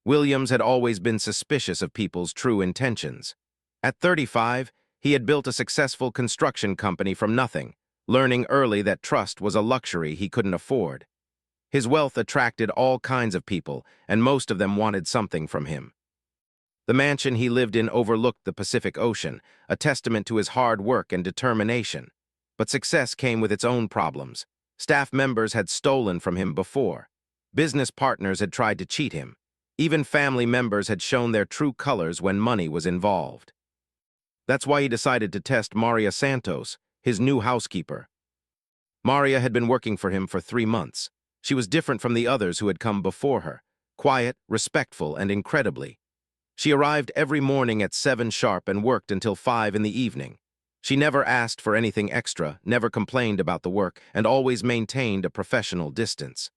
Williams had always been suspicious of people's true intentions. At 35, he had built a successful construction company from nothing, learning early that trust was a luxury he couldn't afford. His wealth attracted all kinds of people, and most of them wanted something from him. The mansion he lived in overlooked the Pacific Ocean, a testament to his hard work and determination. But success came with its own problems. Staff members had stolen from him before. Business partners had tried to cheat him. Even family members had shown their true colors when money was involved. That's why he decided to test Maria Santos, his new housekeeper. Maria had been working for him for 3 months. She was different from the others who had come before her, quiet, respectful, and incredibly. She arrived every morning at 7 sharp and worked until 5 in the evening. She never asked for anything extra, never complained about the work, and always maintained a professional distance.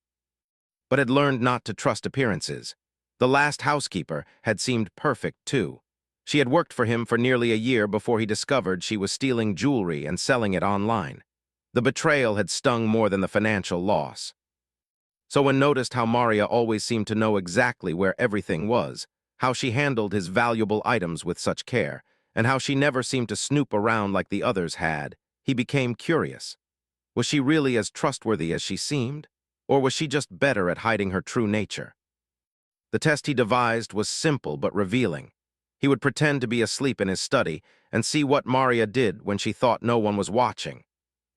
But had learned not to trust appearances. The last housekeeper had seemed perfect, too. She had worked for him for nearly a year before he discovered she was stealing jewelry and selling it online. The betrayal had stung more than the financial loss. So when noticed how Maria always seemed to know exactly where everything was, how she handled his valuable items with such care, and how she never seemed to snoop around like the others had, he became curious. Was she really as trustworthy as she seemed? Or was she just better at hiding her true nature? The test he devised was simple but revealing. He would pretend to be asleep in his study and see what Maria did when she thought no one was watching.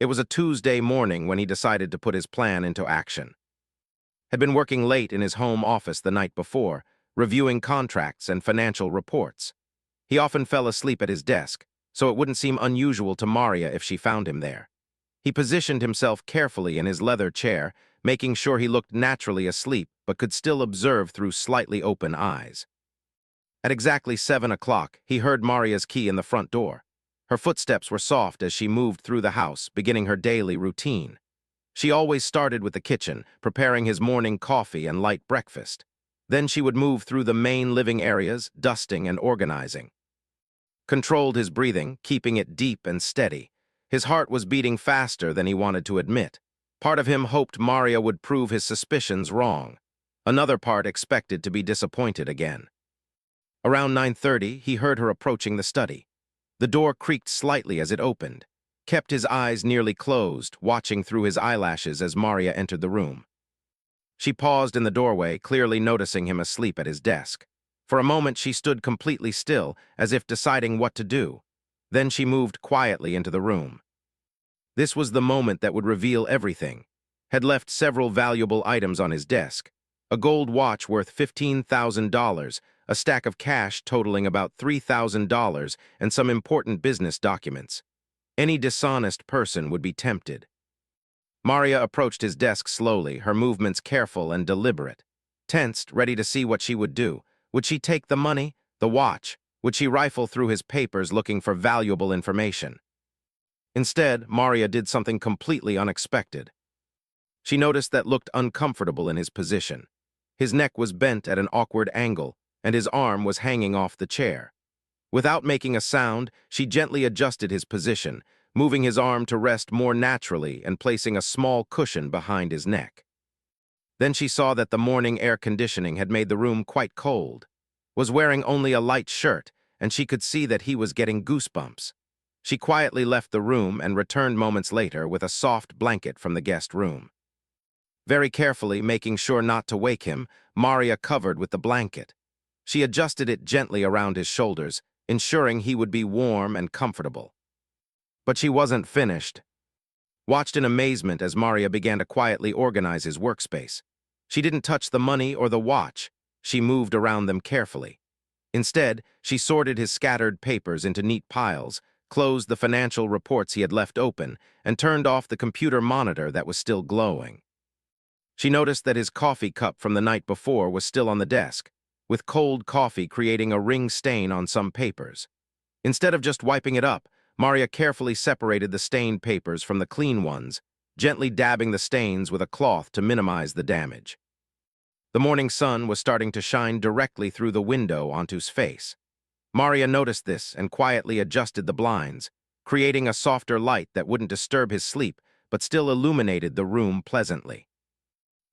It was a Tuesday morning when he decided to put his plan into action. Had been working late in his home office the night before, reviewing contracts and financial reports. He often fell asleep at his desk, so it wouldn't seem unusual to Maria if she found him there. He positioned himself carefully in his leather chair, making sure he looked naturally asleep but could still observe through slightly open eyes. At exactly 7 o'clock, he heard Maria's key in the front door. Her footsteps were soft as she moved through the house, beginning her daily routine. She always started with the kitchen, preparing his morning coffee and light breakfast. Then she would move through the main living areas, dusting and organizing. Controlled his breathing, keeping it deep and steady. His heart was beating faster than he wanted to admit. Part of him hoped Maria would prove his suspicions wrong. Another part expected to be disappointed again. Around 9:30, he heard her approaching the study. The door creaked slightly as it opened. Kept his eyes nearly closed, watching through his eyelashes as Maria entered the room. She paused in the doorway, clearly noticing him asleep at his desk. For a moment, she stood completely still, as if deciding what to do. Then she moved quietly into the room. This was the moment that would reveal everything. Had left several valuable items on his desk. A gold watch worth $15,000, a stack of cash totaling about $3,000, and some important business documents. Any dishonest person would be tempted. Maria approached his desk slowly, her movements careful and deliberate. Tensed, ready to see what she would do. Would she take the money, the watch? Would she rifle through his papers looking for valuable information? Instead, Maria did something completely unexpected. She noticed that looked uncomfortable in his position. His neck was bent at an awkward angle, and his arm was hanging off the chair. Without making a sound, she gently adjusted his position, moving his arm to rest more naturally and placing a small cushion behind his neck. Then she saw that the morning air conditioning had made the room quite cold. Was wearing only a light shirt, and she could see that he was getting goosebumps. She quietly left the room and returned moments later with a soft blanket from the guest room. Very carefully, making sure not to wake him, Maria covered with the blanket. She adjusted it gently around his shoulders, ensuring he would be warm and comfortable. But she wasn't finished. Watched in amazement as Maria began to quietly organize his workspace. She didn't touch the money or the watch. She moved around them carefully. Instead, she sorted his scattered papers into neat piles, closed the financial reports he had left open, and turned off the computer monitor that was still glowing. She noticed that his coffee cup from the night before was still on the desk, with cold coffee creating a ring stain on some papers. Instead of just wiping it up, Maria carefully separated the stained papers from the clean ones, gently dabbing the stains with a cloth to minimize the damage. The morning sun was starting to shine directly through the window onto his face. Maria noticed this and quietly adjusted the blinds, creating a softer light that wouldn't disturb his sleep but still illuminated the room pleasantly.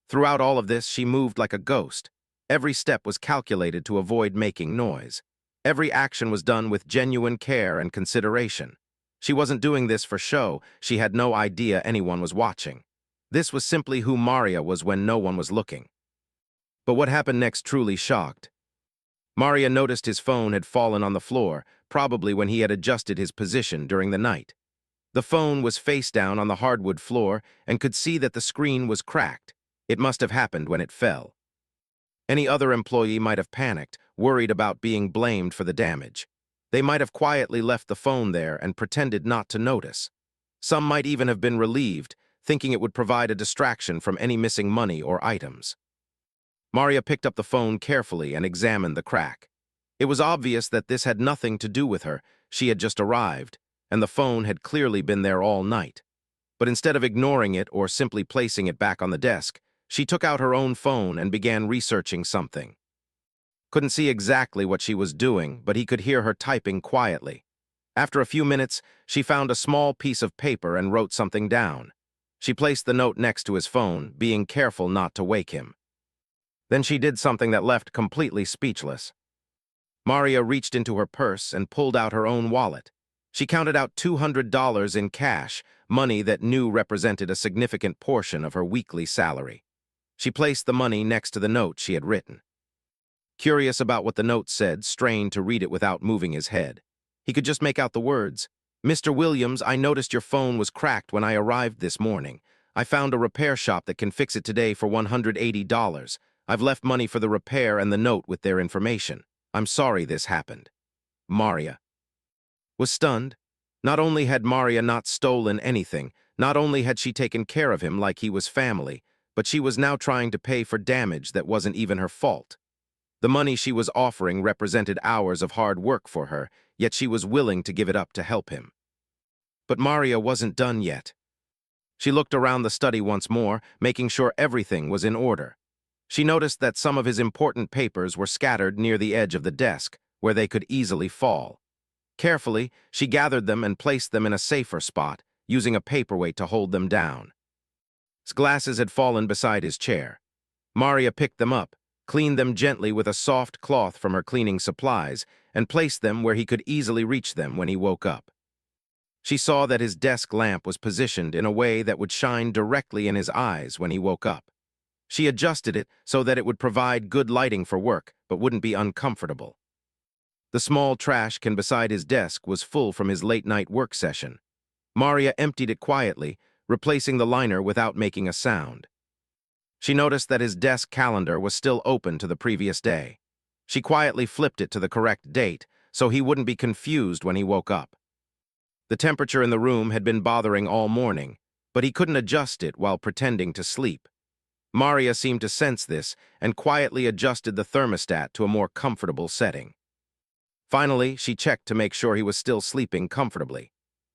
Throughout all of this, she moved like a ghost, Every step was calculated to avoid making noise. Every action was done with genuine care and consideration. She wasn't doing this for show. She had no idea anyone was watching. This was simply who Maria was when no one was looking. But what happened next truly shocked. Maria noticed his phone had fallen on the floor, probably when he had adjusted his position during the night. The phone was face down on the hardwood floor and could see that the screen was cracked. It must have happened when it fell. Any other employee might have panicked, worried about being blamed for the damage. They might have quietly left the phone there and pretended not to notice. Some might even have been relieved, thinking it would provide a distraction from any missing money or items. Maria picked up the phone carefully and examined the crack. It was obvious that this had nothing to do with her. She had just arrived, and the phone had clearly been there all night. But instead of ignoring it or simply placing it back on the desk, she took out her own phone and began researching something. Couldn't see exactly what she was doing, but he could hear her typing quietly. After a few minutes, she found a small piece of paper and wrote something down. She placed the note next to his phone, being careful not to wake him. Then she did something that left completely speechless. Maria reached into her purse and pulled out her own wallet. She counted out $200 in cash, money that knew represented a significant portion of her weekly salary. She placed the money next to the note she had written. Curious about what the note said, strained to read it without moving his head. He could just make out the words, "Mr. Williams, I noticed your phone was cracked when I arrived this morning. I found a repair shop that can fix it today for $180. I've left money for the repair and the note with their information. I'm sorry this happened." Maria was stunned. Not only had Maria not stolen anything, not only had she taken care of him like he was family, but she was now trying to pay for damage that wasn't even her fault. The money she was offering represented hours of hard work for her, yet she was willing to give it up to help him. But Maria wasn't done yet. She looked around the study once more, making sure everything was in order. She noticed that some of his important papers were scattered near the edge of the desk, where they could easily fall. Carefully, she gathered them and placed them in a safer spot, using a paperweight to hold them down. His glasses had fallen beside his chair. Maria picked them up, cleaned them gently with a soft cloth from her cleaning supplies, and placed them where he could easily reach them when he woke up. She saw that his desk lamp was positioned in a way that would shine directly in his eyes when he woke up. She adjusted it so that it would provide good lighting for work, but wouldn't be uncomfortable. The small trash can beside his desk was full from his late-night work session. Maria emptied it quietly, replacing the liner without making a sound. She noticed that his desk calendar was still open to the previous day. She quietly flipped it to the correct date, so he wouldn't be confused when he woke up. The temperature in the room had been bothering all morning, but he couldn't adjust it while pretending to sleep. Maria seemed to sense this and quietly adjusted the thermostat to a more comfortable setting. Finally, she checked to make sure he was still sleeping comfortably.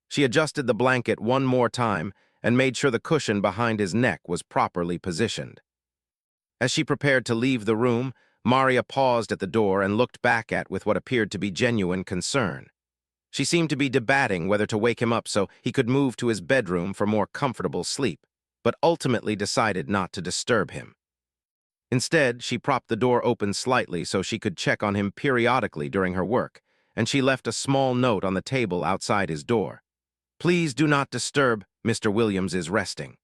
She adjusted the blanket one more time and made sure the cushion behind his neck was properly positioned. As she prepared to leave the room, Maria paused at the door and looked back with what appeared to be genuine concern. She seemed to be debating whether to wake him up so he could move to his bedroom for more comfortable sleep, but ultimately decided not to disturb him. Instead, she propped the door open slightly so she could check on him periodically during her work, and she left a small note on the table outside his door. "Please do not disturb, Mr. Williams is resting."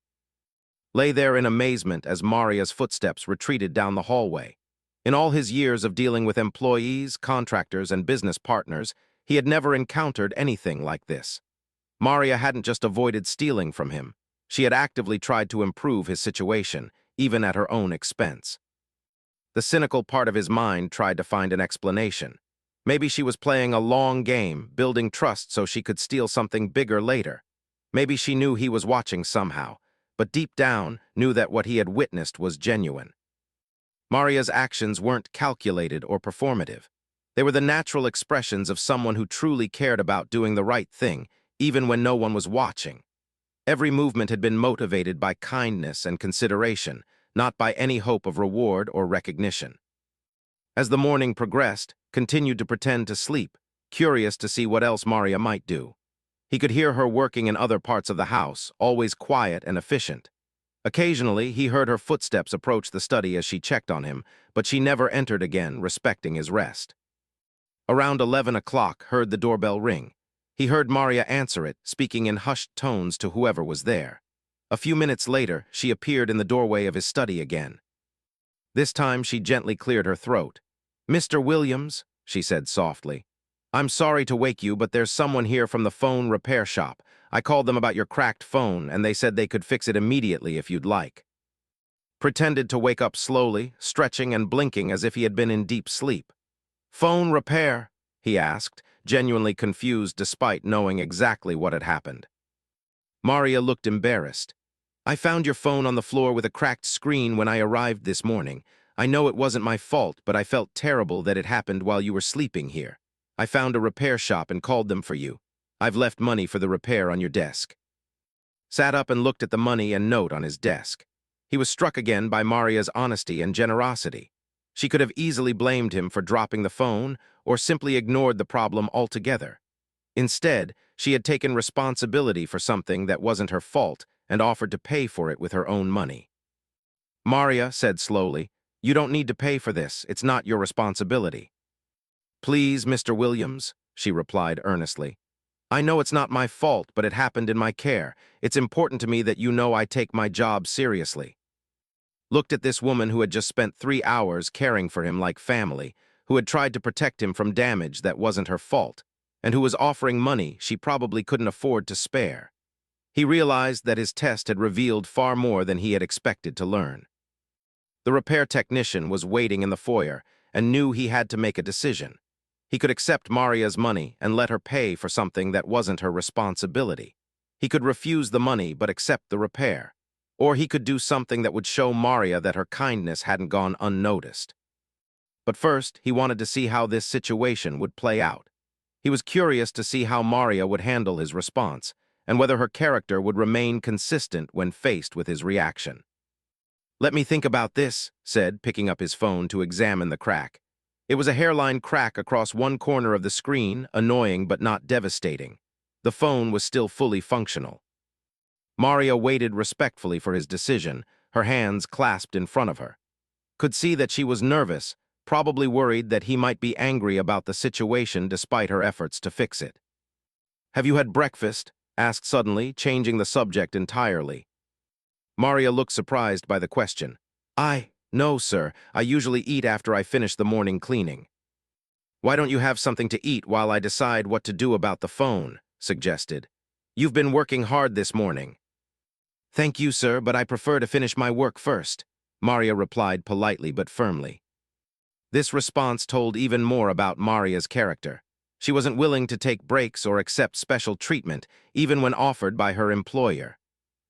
Lay there in amazement as Maria's footsteps retreated down the hallway. In all his years of dealing with employees, contractors, and business partners, he had never encountered anything like this. Maria hadn't just avoided stealing from him. She had actively tried to improve his situation, even at her own expense. The cynical part of his mind tried to find an explanation. Maybe she was playing a long game, building trust so she could steal something bigger later. Maybe she knew he was watching somehow, but deep down knew that what he had witnessed was genuine. Maria's actions weren't calculated or performative. They were the natural expressions of someone who truly cared about doing the right thing, even when no one was watching. Every movement had been motivated by kindness and consideration, not by any hope of reward or recognition. As the morning progressed, continued to pretend to sleep, curious to see what else Maria might do. He could hear her working in other parts of the house, always quiet and efficient. Occasionally, he heard her footsteps approach the study as she checked on him, but she never entered again, respecting his rest. Around 11 o'clock, heard the doorbell ring. He heard Maria answer it, speaking in hushed tones to whoever was there. A few minutes later, she appeared in the doorway of his study again. This time, she gently cleared her throat. "Mr. Williams," she said softly, "I'm sorry to wake you, but there's someone here from the phone repair shop. I called them about your cracked phone, and they said they could fix it immediately if you'd like." Pretended to wake up slowly, stretching and blinking as if he had been in deep sleep. "Phone repair?" he asked, genuinely confused despite knowing exactly what had happened. Maria looked embarrassed. "I found your phone on the floor with a cracked screen when I arrived this morning. I know it wasn't my fault, but I felt terrible that it happened while you were sleeping here. I found a repair shop and called them for you. I've left money for the repair on your desk." Sat up and looked at the money and note on his desk. He was struck again by Maria's honesty and generosity. She could have easily blamed him for dropping the phone or simply ignored the problem altogether. Instead, she had taken responsibility for something that wasn't her fault and offered to pay for it with her own money. Maria said slowly, "You don't need to pay for this. It's not your responsibility." "Please, Mr. Williams," she replied earnestly. "I know it's not my fault, but it happened in my care. It's important to me that you know I take my job seriously." Looked at this woman who had just spent 3 hours caring for him like family, who had tried to protect him from damage that wasn't her fault, and who was offering money she probably couldn't afford to spare. He realized that his test had revealed far more than he had expected to learn. The repair technician was waiting in the foyer and knew he had to make a decision. He could accept Maria's money and let her pay for something that wasn't her responsibility. He could refuse the money but accept the repair. Or he could do something that would show Maria that her kindness hadn't gone unnoticed. But first, he wanted to see how this situation would play out. He was curious to see how Maria would handle his response, and whether her character would remain consistent when faced with his reaction. "Let me think about this," said, picking up his phone to examine the crack. It was a hairline crack across one corner of the screen, annoying but not devastating. The phone was still fully functional. Maria waited respectfully for his decision, her hands clasped in front of her. Could see that she was nervous, probably worried that he might be angry about the situation despite her efforts to fix it. "Have you had breakfast?" asked suddenly, changing the subject entirely. Maria looked surprised by the question. No, sir. I usually eat after I finish the morning cleaning." "Why don't you have something to eat while I decide what to do about the phone?" suggested. "You've been working hard this morning." "Thank you, sir, but I prefer to finish my work first," Maria replied politely but firmly. This response told even more about Maria's character. She wasn't willing to take breaks or accept special treatment, even when offered by her employer.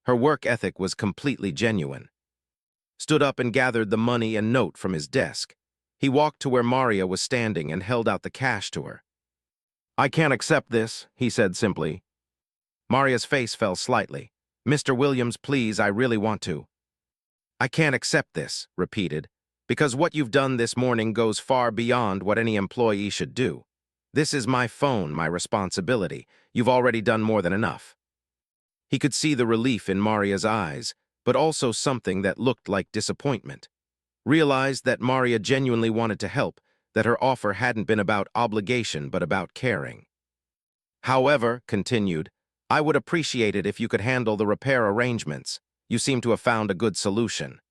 Her work ethic was completely genuine. Stood up and gathered the money and note from his desk. He walked to where Maria was standing and held out the cash to her. "I can't accept this," he said simply. Maria's face fell slightly. "Mr. Williams, please, I really want to." "I can't accept this," repeated, "because what you've done this morning goes far beyond what any employee should do. This is my phone, my responsibility. You've already done more than enough." He could see the relief in Maria's eyes, but also something that looked like disappointment. Realized that Maria genuinely wanted to help, that her offer hadn't been about obligation but about caring. "However," continued, "I would appreciate it if you could handle the repair arrangements. You seem to have found a good solution."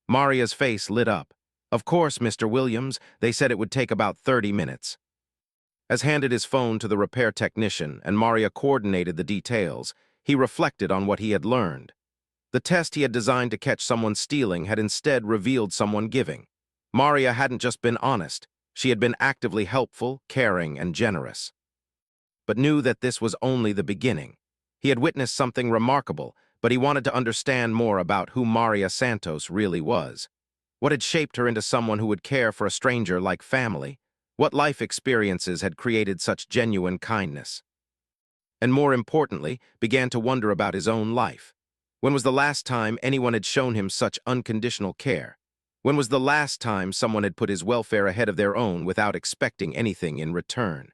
Maria's face lit up. "Of course, Mr. Williams, they said it would take about 30 minutes. As handed his phone to the repair technician and Maria coordinated the details, he reflected on what he had learned. The test he had designed to catch someone stealing had instead revealed someone giving. Maria hadn't just been honest, she had been actively helpful, caring, and generous. But knew that this was only the beginning. He had witnessed something remarkable, but he wanted to understand more about who Maria Santos really was. What had shaped her into someone who would care for a stranger like family? What life experiences had created such genuine kindness? And more importantly, began to wonder about his own life. When was the last time anyone had shown him such unconditional care? When was the last time someone had put his welfare ahead of their own without expecting anything in return?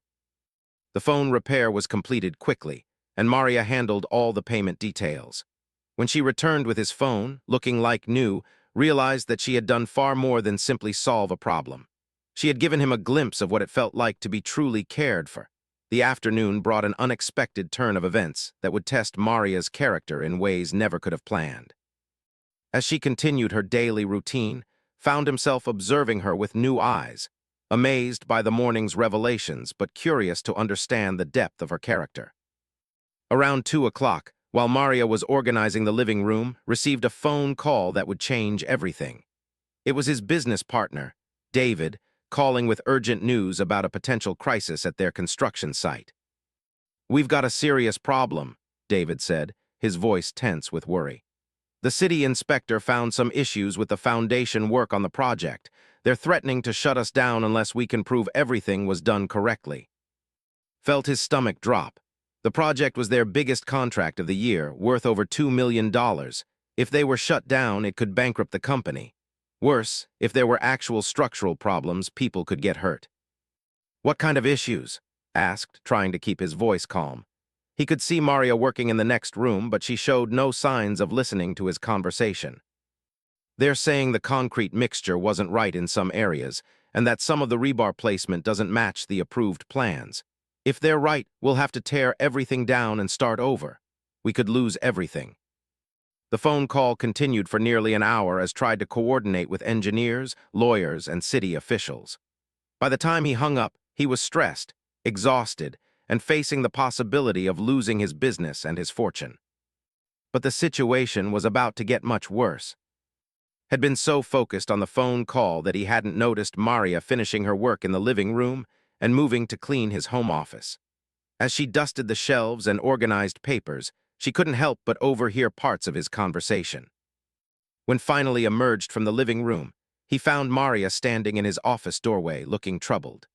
The phone repair was completed quickly, and Maria handled all the payment details. When she returned with his phone, looking like new, realized that she had done far more than simply solve a problem. She had given him a glimpse of what it felt like to be truly cared for. The afternoon brought an unexpected turn of events that would test Maria's character in ways never could have planned. As she continued her daily routine, found himself observing her with new eyes, amazed by the morning's revelations but curious to understand the depth of her character. Around 2 o'clock, while Maria was organizing the living room, received a phone call that would change everything. It was his business partner, David, calling with urgent news about a potential crisis at their construction site. "We've got a serious problem," David said, his voice tense with worry. "The city inspector found some issues with the foundation work on the project. They're threatening to shut us down unless we can prove everything was done correctly." Felt his stomach drop. The project was their biggest contract of the year, worth over $2 million. If they were shut down, it could bankrupt the company. Worse, if there were actual structural problems, people could get hurt. "What kind of issues?" asked, trying to keep his voice calm. He could see Maria working in the next room, but she showed no signs of listening to his conversation. "They're saying the concrete mixture wasn't right in some areas, and that some of the rebar placement doesn't match the approved plans. If they're right, we'll have to tear everything down and start over. We could lose everything." The phone call continued for nearly an hour as tried to coordinate with engineers, lawyers, and city officials. By the time he hung up, he was stressed, exhausted, and facing the possibility of losing his business and his fortune. But the situation was about to get much worse. Had been so focused on the phone call that he hadn't noticed Maria finishing her work in the living room and moving to clean his home office. As she dusted the shelves and organized papers, she couldn't help but overhear parts of his conversation. When finally emerged from the living room, he found Maria standing in his office doorway, looking troubled.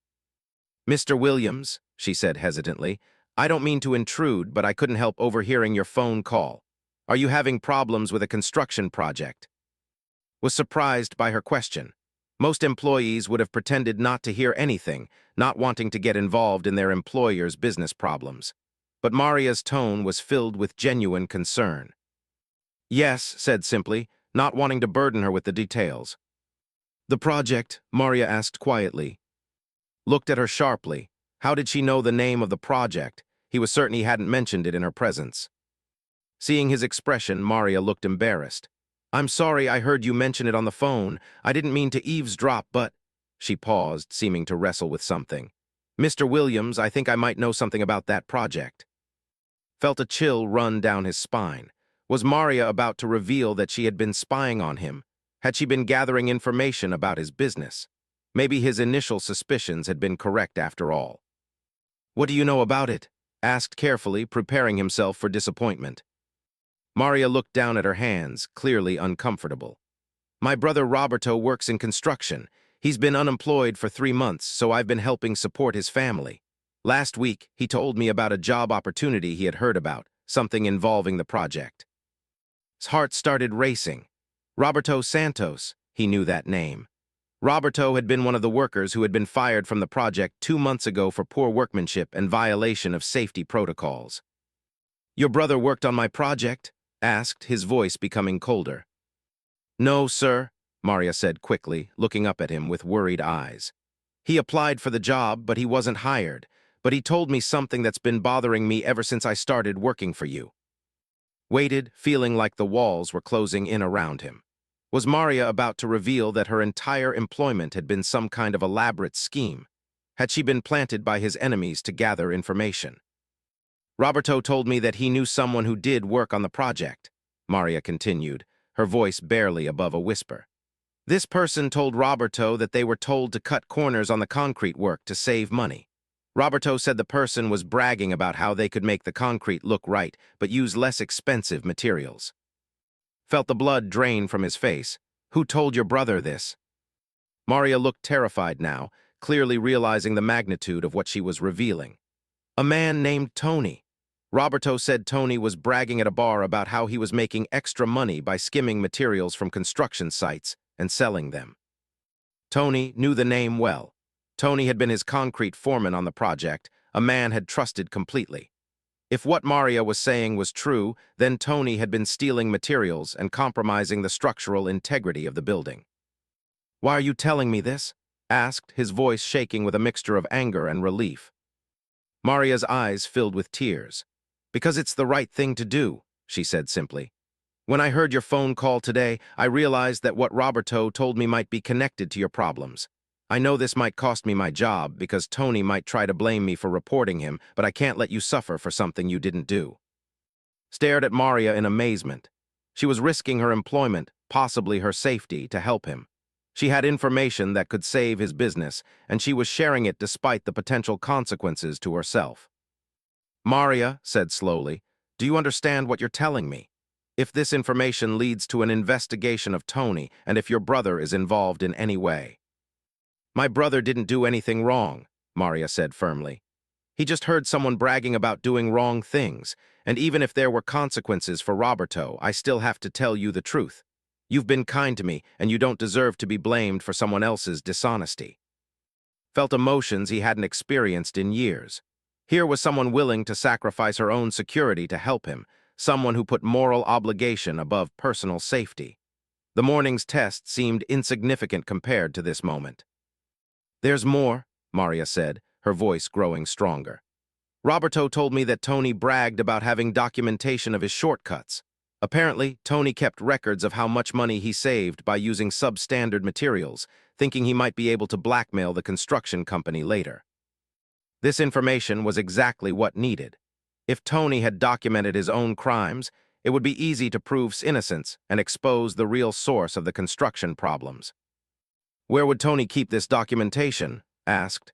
"Mr. Williams," she said hesitantly, "I don't mean to intrude, but I couldn't help overhearing your phone call. Are you having problems with a construction project?" Was surprised by her question. Most employees would have pretended not to hear anything, not wanting to get involved in their employer's business problems. But Maria's tone was filled with genuine concern. "Yes," said simply, not wanting to burden her with the details. "The project?" Maria asked quietly. Looked at her sharply. How did she know the name of the project? He was certain he hadn't mentioned it in her presence. Seeing his expression, Maria looked embarrassed. "I'm sorry, I heard you mention it on the phone. I didn't mean to eavesdrop, but—" She paused, seeming to wrestle with something. "Mr. Williams, I think I might know something about that project." Felt a chill run down his spine. Was Maria about to reveal that she had been spying on him? Had she been gathering information about his business? Maybe his initial suspicions had been correct after all. "What do you know about it?" asked carefully, preparing himself for disappointment. Maria looked down at her hands, clearly uncomfortable. "My brother Roberto works in construction. He's been unemployed for 3 months, so I've been helping support his family. Last week, he told me about a job opportunity he had heard about, something involving the project." His heart started racing. Roberto Santos, he knew that name. Roberto had been one of the workers who had been fired from the project 2 months ago for poor workmanship and violation of safety protocols. "Your brother worked on my project?" asked, his voice becoming colder. "No, sir," Maria said quickly, looking up at him with worried eyes. "He applied for the job, but he wasn't hired. But he told me something that's been bothering me ever since I started working for you." Waited, feeling like the walls were closing in around him. Was Maria about to reveal that her entire employment had been some kind of elaborate scheme? Had she been planted by his enemies to gather information? "Roberto told me that he knew someone who did work on the project," Maria continued, her voice barely above a whisper. "This person told Roberto that they were told to cut corners on the concrete work to save money. Roberto said the person was bragging about how they could make the concrete look right, but use less expensive materials." Felt the blood drain from his face. "Who told your brother this?" Maria looked terrified now, clearly realizing the magnitude of what she was revealing. "A man named Tony. Roberto said Tony was bragging at a bar about how he was making extra money by skimming materials from construction sites and selling them." Tony knew the name well. Tony had been his concrete foreman on the project, a man had trusted completely. If what Maria was saying was true, then Tony had been stealing materials and compromising the structural integrity of the building. "Why are you telling me this?" asked, his voice shaking with a mixture of anger and relief. Maria's eyes filled with tears. "Because it's the right thing to do," she said simply. "When I heard your phone call today, I realized that what Roberto told me might be connected to your problems. I know this might cost me my job because Tony might try to blame me for reporting him, but I can't let you suffer for something you didn't do." Stared at Maria in amazement. She was risking her employment, possibly her safety, to help him. She had information that could save his business, and she was sharing it despite the potential consequences to herself. "Maria," said slowly, "do you understand what you're telling me? If this information leads to an investigation of Tony, and if your brother is involved in any way." "My brother didn't do anything wrong," Maria said firmly. "He just heard someone bragging about doing wrong things, and even if there were consequences for Roberto, I still have to tell you the truth. You've been kind to me, and you don't deserve to be blamed for someone else's dishonesty." Felt emotions he hadn't experienced in years. Here was someone willing to sacrifice her own security to help him, someone who put moral obligation above personal safety. The morning's test seemed insignificant compared to this moment. "There's more," Maria said, her voice growing stronger. "Roberto told me that Tony bragged about having documentation of his shortcuts. Apparently, Tony kept records of how much money he saved by using substandard materials, thinking he might be able to blackmail the construction company later. This information was exactly what needed. If Tony had documented his own crimes, it would be easy to prove innocence and expose the real source of the construction problems." "Where would Tony keep this documentation?" asked.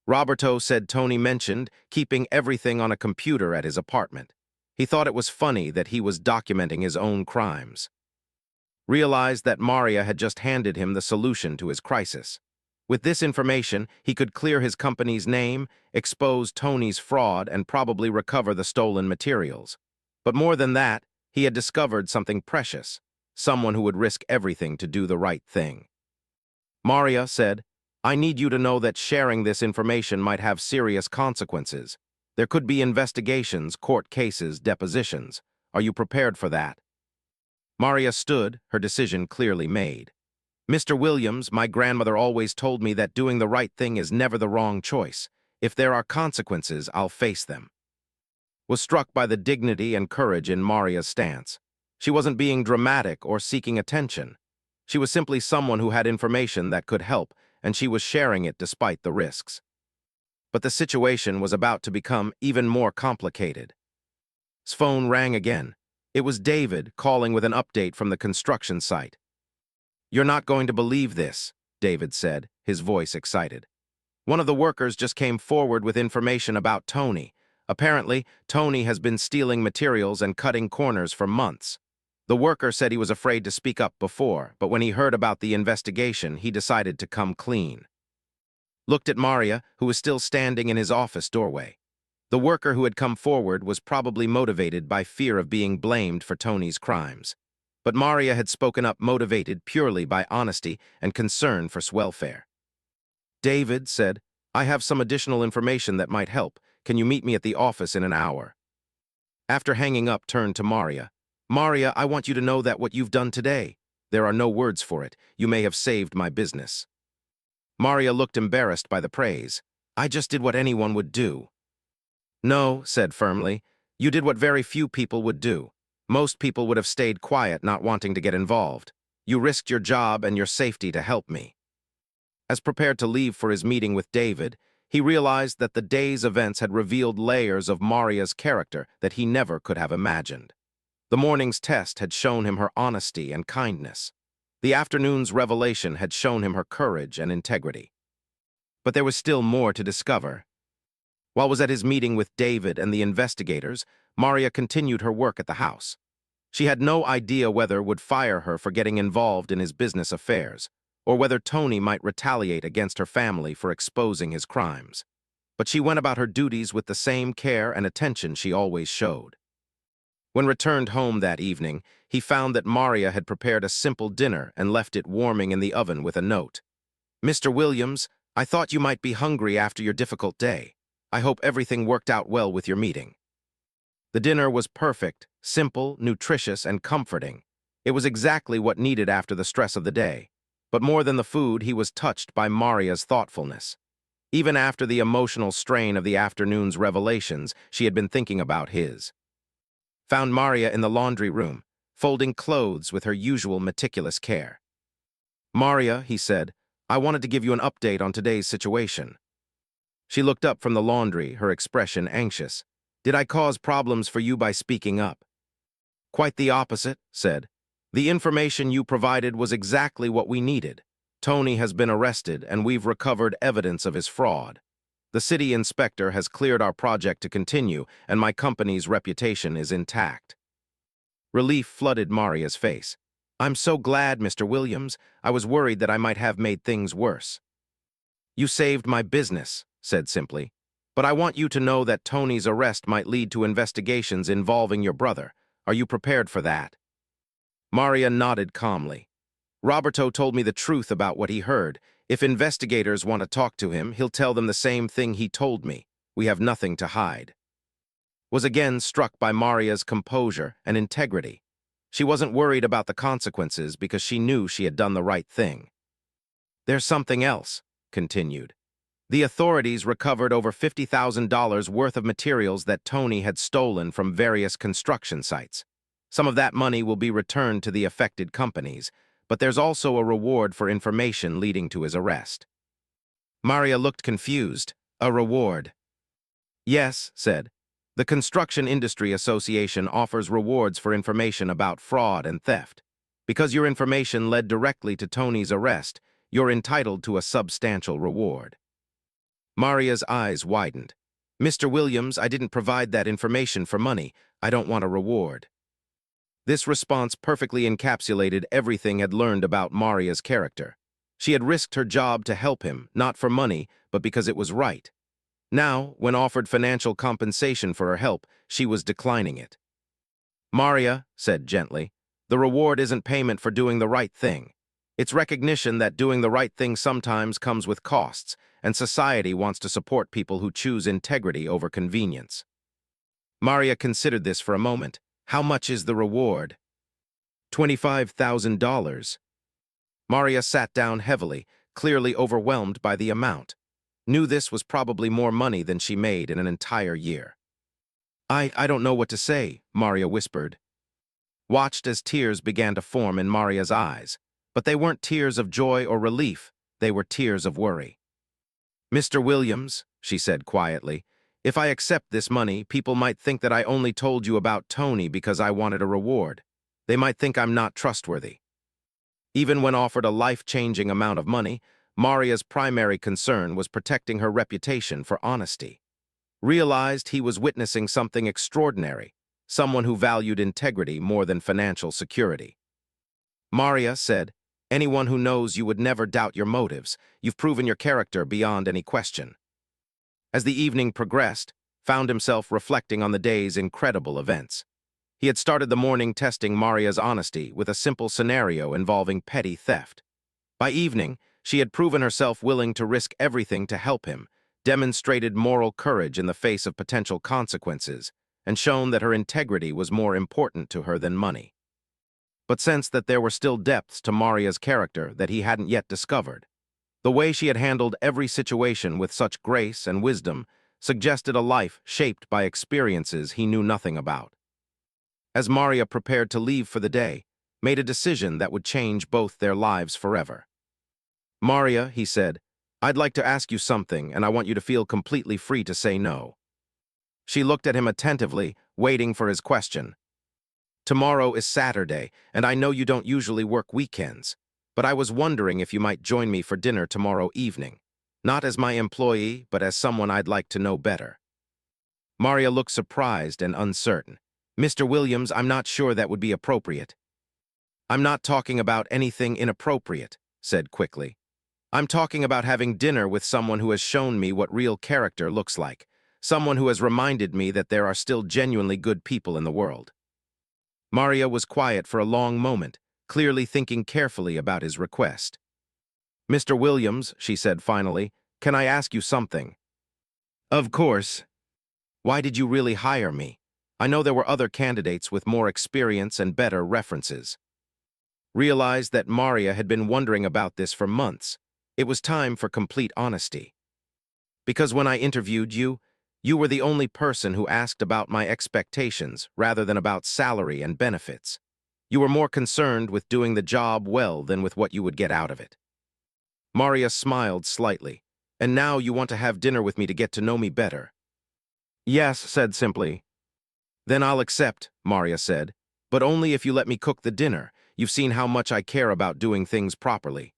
Roberto said Tony mentioned keeping everything on a computer at his apartment. He thought it was funny that he was documenting his own crimes. Realized that Maria had just handed him the solution to his crisis. With this information, he could clear his company's name, expose Tony's fraud, and probably recover the stolen materials. But more than that, he had discovered something precious, someone who would risk everything to do the right thing. Maria said, "I need you to know that sharing this information might have serious consequences. There could be investigations, court cases, depositions. Are you prepared for that?" Maria stood, her decision clearly made. "Mr. Williams, my grandmother always told me that doing the right thing is never the wrong choice. If there are consequences, I'll face them." Was struck by the dignity and courage in Maria's stance. She wasn't being dramatic or seeking attention. She was simply someone who had information that could help, and she was sharing it despite the risks. But the situation was about to become even more complicated. His phone rang again. It was David calling with an update from the construction site. "You're not going to believe this," David said, his voice excited. "One of the workers just came forward with information about Tony. Apparently, Tony has been stealing materials and cutting corners for months. The worker said he was afraid to speak up before, but when he heard about the investigation, he decided to come clean." Looked at Maria, who was still standing in his office doorway. The worker who had come forward was probably motivated by fear of being blamed for Tony's crimes. But Maria had spoken up motivated purely by honesty and concern for welfare. David said, "I have some additional information that might help. Can you meet me at the office in an hour?" After hanging up, turned to Maria. "Maria, I want you to know that what you've done today, there are no words for it. You may have saved my business." Maria looked embarrassed by the praise. "I just did what anyone would do." "No," said firmly, "you did what very few people would do. Most people would have stayed quiet, not wanting to get involved. You risked your job and your safety to help me." As prepared to leave for his meeting with David, he realized that the day's events had revealed layers of Maria's character that he never could have imagined. The morning's test had shown him her honesty and kindness. The afternoon's revelation had shown him her courage and integrity. But there was still more to discover. While was at his meeting with David and the investigators, Maria continued her work at the house. She had no idea whether would fire her for getting involved in his business affairs, or whether Tony might retaliate against her family for exposing his crimes. But she went about her duties with the same care and attention she always showed. When returned home that evening, he found that Maria had prepared a simple dinner and left it warming in the oven with a note. "Mr. Williams, I thought you might be hungry after your difficult day. I hope everything worked out well with your meeting." The dinner was perfect, simple, nutritious, and comforting. It was exactly what needed after the stress of the day. But more than the food, he was touched by Maria's thoughtfulness. Even after the emotional strain of the afternoon's revelations, she had been thinking about his. Found Maria in the laundry room, folding clothes with her usual meticulous care. "Maria," he said, "I wanted to give you an update on today's situation." She looked up from the laundry, her expression anxious. "Did I cause problems for you by speaking up?" "Quite the opposite," said. "The information you provided was exactly what we needed. Tony has been arrested, and we've recovered evidence of his fraud. The city inspector has cleared our project to continue, and my company's reputation is intact." Relief flooded Maria's face. "I'm so glad, Mr. Williams. I was worried that I might have made things worse." "You saved my business," said simply. "But I want you to know that Tony's arrest might lead to investigations involving your brother. Are you prepared for that?" Maria nodded calmly. "Roberto told me the truth about what he heard. If investigators want to talk to him, he'll tell them the same thing he told me. We have nothing to hide." Was again struck by Maria's composure and integrity. She wasn't worried about the consequences because she knew she had done the right thing. "There's something else," continued. "The authorities recovered over $50,000 worth of materials that Tony had stolen from various construction sites. Some of that money will be returned to the affected companies, but there's also a reward for information leading to his arrest." Maria looked confused. "A reward?" "Yes," said. "The Construction Industry Association offers rewards for information about fraud and theft. Because your information led directly to Tony's arrest, you're entitled to a substantial reward." Maria's eyes widened. "Mr. Williams, I didn't provide that information for money. I don't want a reward." This response perfectly encapsulated everything had learned about Maria's character. She had risked her job to help him, not for money, but because it was right. Now, when offered financial compensation for her help, she was declining it. "Maria," said gently, "the reward isn't payment for doing the right thing. It's recognition that doing the right thing sometimes comes with costs, and society wants to support people who choose integrity over convenience." Maria considered this for a moment. "How much is the reward?" $25,000. Maria sat down heavily, clearly overwhelmed by the amount. Knew this was probably more money than she made in an entire year. I don't know what to say," Maria whispered. Watched as tears began to form in Maria's eyes, but they weren't tears of joy or relief, they were tears of worry. "Mr. Williams," she said quietly, "if I accept this money, people might think that I only told you about Tony because I wanted a reward. They might think I'm not trustworthy." Even when offered a life-changing amount of money, Maria's primary concern was protecting her reputation for honesty. Realized he was witnessing something extraordinary, someone who valued integrity more than financial security. Maria said, "Anyone who knows you would never doubt your motives. You've proven your character beyond any question." As the evening progressed, found himself reflecting on the day's incredible events. He had started the morning testing Maria's honesty with a simple scenario involving petty theft. By evening, she had proven herself willing to risk everything to help him, demonstrated moral courage in the face of potential consequences, and shown that her integrity was more important to her than money. But sensed that there were still depths to Maria's character that he hadn't yet discovered. The way she had handled every situation with such grace and wisdom suggested a life shaped by experiences he knew nothing about. As Maria prepared to leave for the day, made a decision that would change both their lives forever. "Maria," he said, "I'd like to ask you something, and I want you to feel completely free to say no." She looked at him attentively, waiting for his question. "Tomorrow is Saturday, and I know you don't usually work weekends, but I was wondering if you might join me for dinner tomorrow evening, not as my employee, but as someone I'd like to know better." Maria looked surprised and uncertain. "Mr. Williams, I'm not sure that would be appropriate." "I'm not talking about anything inappropriate," said quickly. "I'm talking about having dinner with someone who has shown me what real character looks like, someone who has reminded me that there are still genuinely good people in the world." Maria was quiet for a long moment, clearly thinking carefully about his request. "Mr. Williams," she said finally, "can I ask you something?" "Of course." "Why did you really hire me? I know there were other candidates with more experience and better references. Realized that Maria had been wondering about this for months. It was time for complete honesty. Because when I interviewed you, you were the only person who asked about my expectations rather than about salary and benefits. You were more concerned with doing the job well than with what you would get out of it. Maria smiled slightly. And now you want to have dinner with me to get to know me better. Yes, said simply. Then I'll accept, Maria said, but only if you let me cook the dinner. You've seen how much I care about doing things properly.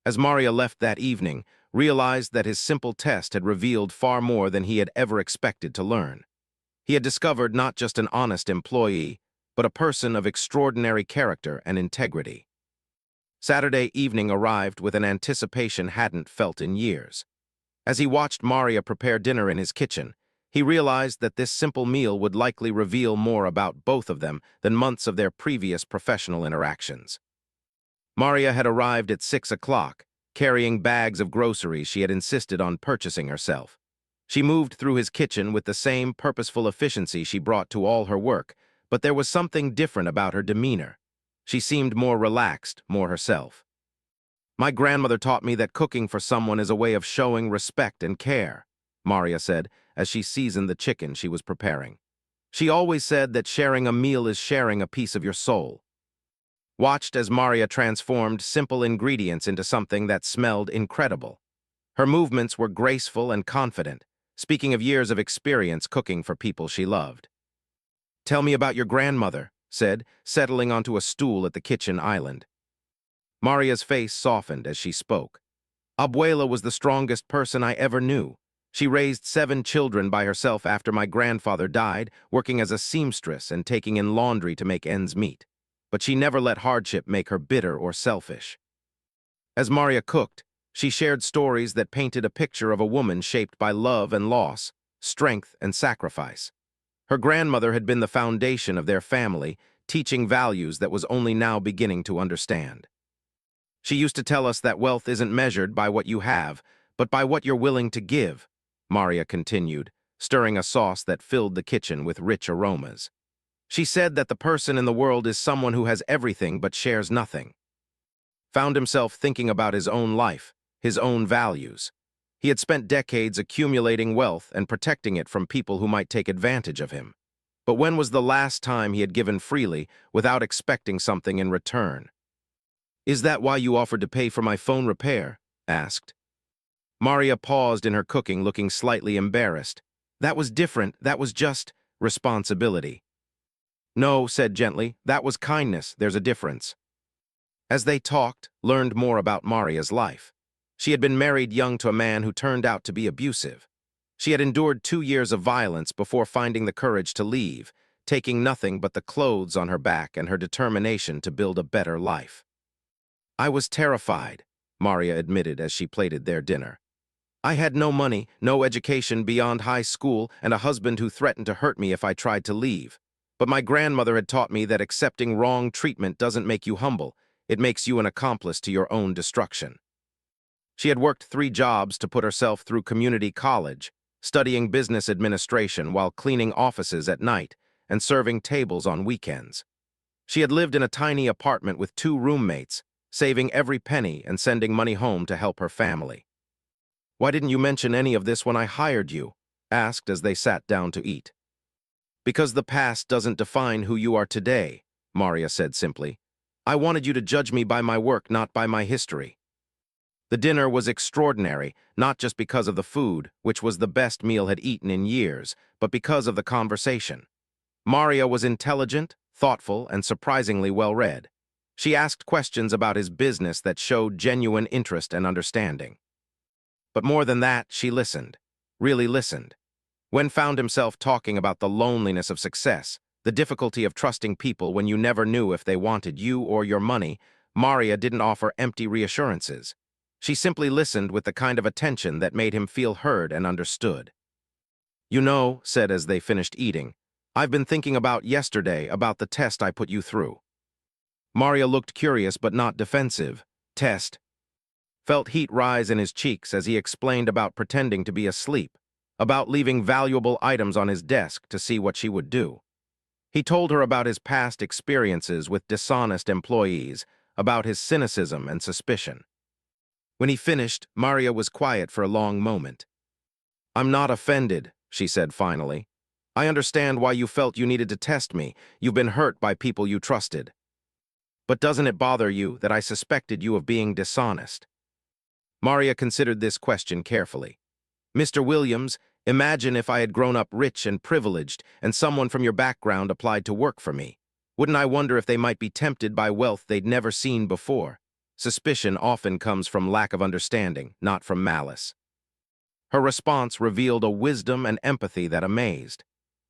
As Maria left that evening, realized that his simple test had revealed far more than he had ever expected to learn. He had discovered not just an honest employee, but a person of extraordinary character and integrity. Saturday evening arrived with an anticipation hadn't felt in years. As he watched Maria prepare dinner in his kitchen, he realized that this simple meal would likely reveal more about both of them than months of their previous professional interactions. Maria had arrived at 6 o'clock, carrying bags of groceries she had insisted on purchasing herself. She moved through his kitchen with the same purposeful efficiency she brought to all her work, but there was something different about her demeanor. She seemed more relaxed, more herself. My grandmother taught me that cooking for someone is a way of showing respect and care, Maria said as she seasoned the chicken she was preparing. She always said that sharing a meal is sharing a piece of your soul. Watched as Maria transformed simple ingredients into something that smelled incredible. Her movements were graceful and confident, speaking of years of experience cooking for people she loved. Tell me about your grandmother, said, settling onto a stool at the kitchen island. Maria's face softened as she spoke. Abuela was the strongest person I ever knew. She raised 7 children by herself after my grandfather died, working as a seamstress and taking in laundry to make ends meet. But she never let hardship make her bitter or selfish. As Maria cooked, she shared stories that painted a picture of a woman shaped by love and loss, strength and sacrifice. Her grandmother had been the foundation of their family, teaching values that was only now beginning to understand. She used to tell us that wealth isn't measured by what you have, but by what you're willing to give, Maria continued, stirring a sauce that filled the kitchen with rich aromas. She said that the person in the world is someone who has everything but shares nothing. Found himself thinking about his own life, his own values. He had spent decades accumulating wealth and protecting it from people who might take advantage of him. But when was the last time he had given freely without expecting something in return? Is that why you offered to pay for my phone repair? Asked. Maria paused in her cooking, looking slightly embarrassed. That was different, that was just responsibility. No, said gently, that was kindness, there's a difference. As they talked, learned more about Maria's life. She had been married young to a man who turned out to be abusive. She had endured 2 years of violence before finding the courage to leave, taking nothing but the clothes on her back and her determination to build a better life. I was terrified, Maria admitted as she plated their dinner. I had no money, no education beyond high school, and a husband who threatened to hurt me if I tried to leave. But my grandmother had taught me that accepting wrong treatment doesn't make you humble, it makes you an accomplice to your own destruction. She had worked 3 jobs to put herself through community college, studying business administration while cleaning offices at night and serving tables on weekends. She had lived in a tiny apartment with 2 roommates, saving every penny and sending money home to help her family. Why didn't you mention any of this when I hired you? Asked as they sat down to eat. Because the past doesn't define who you are today, Maria said simply. I wanted you to judge me by my work, not by my history. The dinner was extraordinary, not just because of the food, which was the best meal had eaten in years, but because of the conversation. Maria was intelligent, thoughtful, and surprisingly well-read. She asked questions about his business that showed genuine interest and understanding. But more than that, she listened, really listened. Wen found himself talking about the loneliness of success, the difficulty of trusting people when you never knew if they wanted you or your money. Maria didn't offer empty reassurances. She simply listened with the kind of attention that made him feel heard and understood. You know, said as they finished eating, I've been thinking about yesterday, about the test I put you through. Maria looked curious but not defensive. Test. Felt heat rise in his cheeks as he explained about pretending to be asleep. about leaving valuable items on his desk to see what she would do. He told her about his past experiences with dishonest employees, about his cynicism and suspicion. When he finished, Maria was quiet for a long moment. "I'm not offended," she said finally. "I understand why you felt you needed to test me. You've been hurt by people you trusted. But doesn't it bother you that I suspected you of being dishonest?" Maria considered this question carefully. "Mr. Williams, imagine if I had grown up rich and privileged and someone from your background applied to work for me. Wouldn't I wonder if they might be tempted by wealth they'd never seen before? Suspicion often comes from lack of understanding, not from malice." Her response revealed a wisdom and empathy that amazed.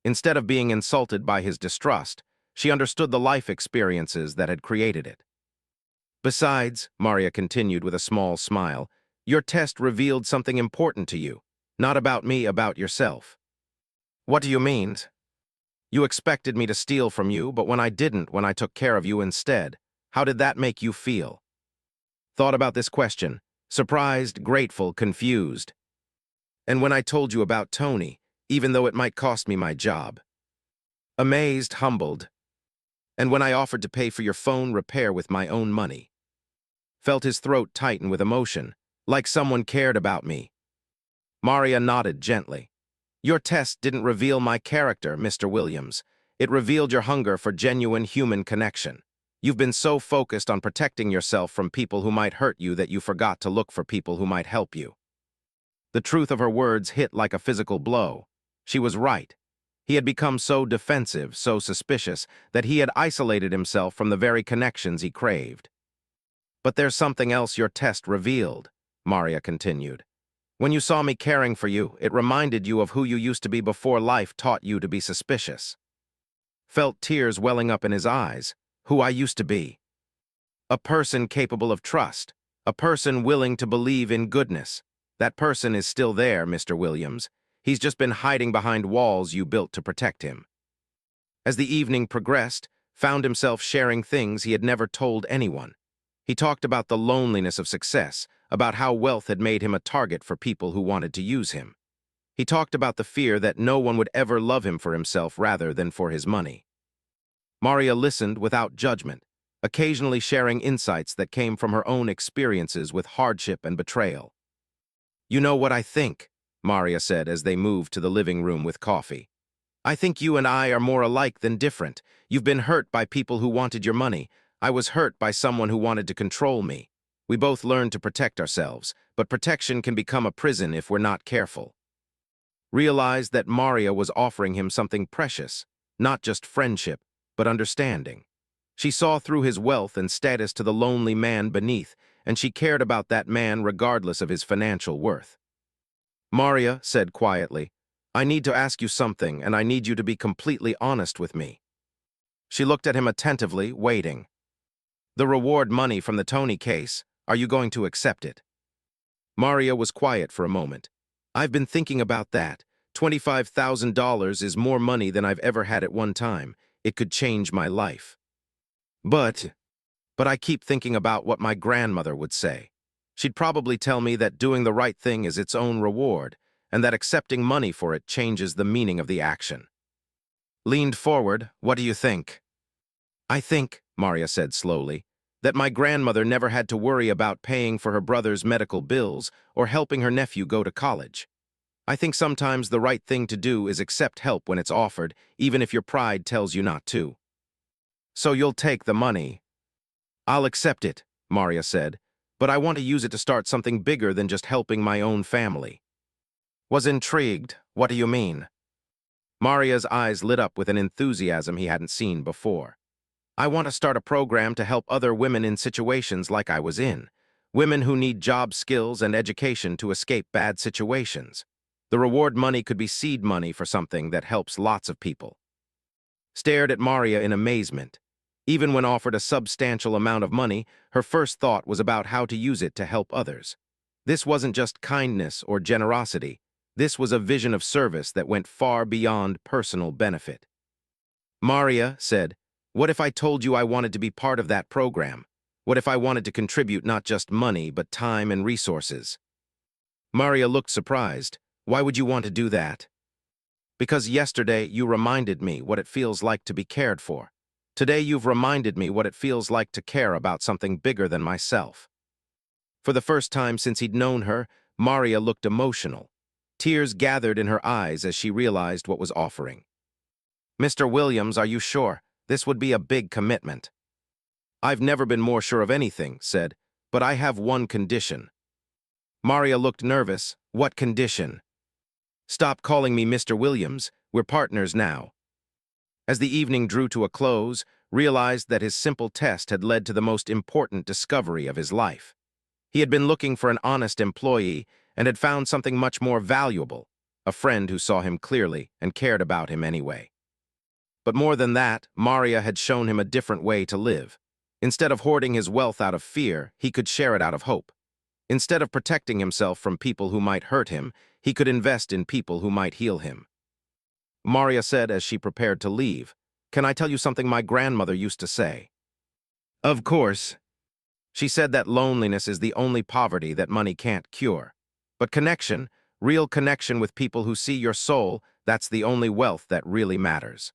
Instead of being insulted by his distrust, she understood the life experiences that had created it. "Besides," Maria continued with a small smile, "your test revealed something important to you. Not about me, about yourself." "What do you mean?" "You expected me to steal from you, but when I didn't, when I took care of you instead, how did that make you feel?" Thought about this question, surprised, grateful, confused. "And when I told you about Tony, even though it might cost me my job?" "Amazed, humbled. And when I offered to pay for your phone repair with my own money?" Felt his throat tighten with emotion, like someone cared about me. Maria nodded gently. "Your test didn't reveal my character, Mr. Williams. It revealed your hunger for genuine human connection. You've been so focused on protecting yourself from people who might hurt you that you forgot to look for people who might help you." The truth of her words hit like a physical blow. She was right. He had become so defensive, so suspicious, that he had isolated himself from the very connections he craved. "But there's something else your test revealed," Maria continued. "When you saw me caring for you, it reminded you of who you used to be before life taught you to be suspicious." Felt tears welling up in his eyes. "Who I used to be. A person capable of trust. A person willing to believe in goodness. That person is still there, Mr. Williams. He's just been hiding behind walls you built to protect him." As the evening progressed, found himself sharing things he had never told anyone. He talked about the loneliness of success, about how wealth had made him a target for people who wanted to use him. He talked about the fear that no one would ever love him for himself rather than for his money. Maria listened without judgment, occasionally sharing insights that came from her own experiences with hardship and betrayal. "You know what I think," Maria said as they moved to the living room with coffee. "I think you and I are more alike than different. You've been hurt by people who wanted your money. I was hurt by someone who wanted to control me. We both learned to protect ourselves, but protection can become a prison if we're not careful." Realized that Maria was offering him something precious, not just friendship, but understanding. She saw through his wealth and status to the lonely man beneath, and she cared about that man regardless of his financial worth. Maria said quietly, "I need to ask you something, and I need you to be completely honest with me." She looked at him attentively, waiting. "The reward money from the Tony case, are you going to accept it?" Maria was quiet for a moment. "I've been thinking about that. $25,000 is more money than I've ever had at one time. It could change my life. But I keep thinking about what my grandmother would say. She'd probably tell me that doing the right thing is its own reward, and that accepting money for it changes the meaning of the action." Leaned forward, "What do you think?" "I think," Maria said slowly, "that my grandmother never had to worry about paying for her brother's medical bills or helping her nephew go to college. I think sometimes the right thing to do is accept help when it's offered, even if your pride tells you not to." "So you'll take the money?" "I'll accept it," Maria said, "but I want to use it to start something bigger than just helping my own family." Was intrigued. "What do you mean?" Maria's eyes lit up with an enthusiasm he hadn't seen before. "I want to start a program to help other women in situations like I was in. Women who need job skills and education to escape bad situations. The reward money could be seed money for something that helps lots of people." Stared at Maria in amazement. Even when offered a substantial amount of money, her first thought was about how to use it to help others. This wasn't just kindness or generosity. This was a vision of service that went far beyond personal benefit. Maria said, "What if I told you I wanted to be part of that program? What if I wanted to contribute not just money, but time and resources?" Maria looked surprised. Why would you want to do that? Because yesterday you reminded me what it feels like to be cared for. Today you've reminded me what it feels like to care about something bigger than myself. For the first time since he'd known her, Maria looked emotional. Tears gathered in her eyes as she realized what was offering. Mr. Williams, are you sure? This would be a big commitment. I've never been more sure of anything, said, but I have one condition. Maria looked nervous. What condition? Stop calling me Mr. Williams. We're partners now. As the evening drew to a close, realized that his simple test had led to the most important discovery of his life. He had been looking for an honest employee and had found something much more valuable, a friend who saw him clearly and cared about him anyway. But more than that, Maria had shown him a different way to live. Instead of hoarding his wealth out of fear, he could share it out of hope. Instead of protecting himself from people who might hurt him, he could invest in people who might heal him. Maria said as she prepared to leave, "Can I tell you something my grandmother used to say?" Of course. She said that loneliness is the only poverty that money can't cure. But connection, real connection with people who see your soul, that's the only wealth that really matters.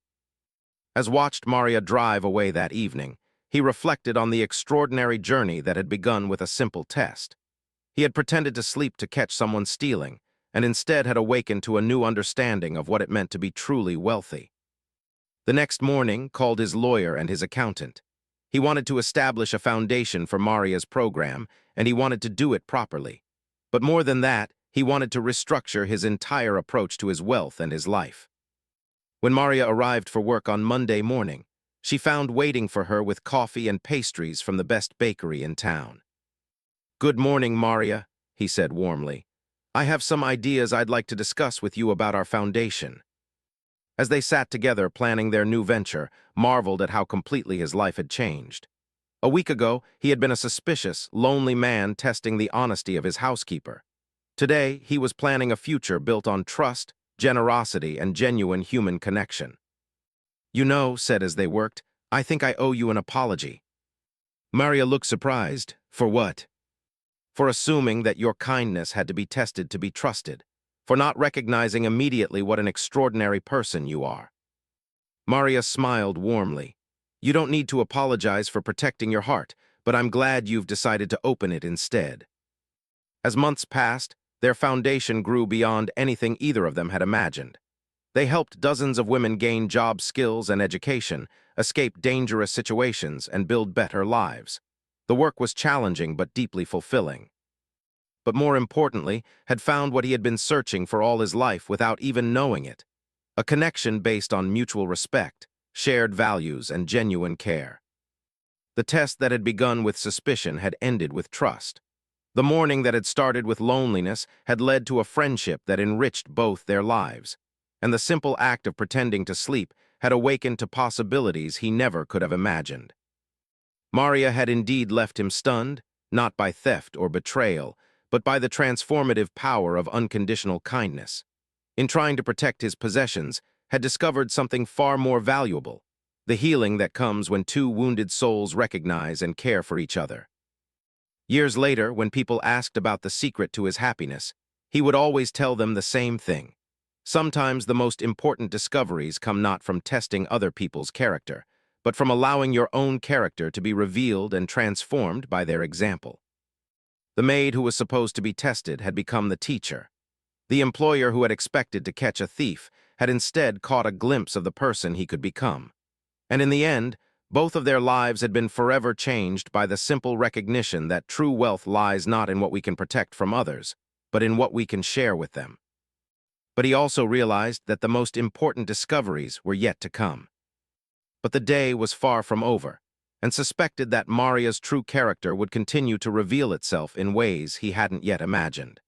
As watched Maria drive away that evening, he reflected on the extraordinary journey that had begun with a simple test. He had pretended to sleep to catch someone stealing, and instead had awakened to a new understanding of what it meant to be truly wealthy. The next morning, called his lawyer and his accountant. He wanted to establish a foundation for Maria's program, and he wanted to do it properly. But more than that, he wanted to restructure his entire approach to his wealth and his life. When Maria arrived for work on Monday morning, she found waiting for her with coffee and pastries from the best bakery in town. "Good morning, Maria," he said warmly. "I have some ideas I'd like to discuss with you about our foundation." As they sat together planning their new venture, marveled at how completely his life had changed. A week ago, he had been a suspicious, lonely man testing the honesty of his housekeeper. Today, he was planning a future built on trust, generosity, and genuine human connection. "You know," said as they worked, "I think I owe you an apology." Maria looked surprised. "For what?" "For assuming that your kindness had to be tested to be trusted, for not recognizing immediately what an extraordinary person you are." Maria smiled warmly. "You don't need to apologize for protecting your heart, but I'm glad you've decided to open it instead." As months passed, their foundation grew beyond anything either of them had imagined. They helped dozens of women gain job skills and education, escape dangerous situations, and build better lives. The work was challenging but deeply fulfilling. But more importantly, had found what he had been searching for all his life without even knowing it: a connection based on mutual respect, shared values, and genuine care. The test that had begun with suspicion had ended with trust. The morning that had started with loneliness had led to a friendship that enriched both their lives, and the simple act of pretending to sleep had awakened to possibilities he never could have imagined. Maria had indeed left him stunned, not by theft or betrayal, but by the transformative power of unconditional kindness. In trying to protect his possessions, had discovered something far more valuable: the healing that comes when two wounded souls recognize and care for each other. Years later, when people asked about the secret to his happiness, he would always tell them the same thing. Sometimes the most important discoveries come not from testing other people's character, but from allowing your own character to be revealed and transformed by their example. The maid who was supposed to be tested had become the teacher. The employer who had expected to catch a thief had instead caught a glimpse of the person he could become. And in the end, both of their lives had been forever changed by the simple recognition that true wealth lies not in what we can protect from others, but in what we can share with them. But he also realized that the most important discoveries were yet to come. But the day was far from over, and suspected that Maria's true character would continue to reveal itself in ways he hadn't yet imagined.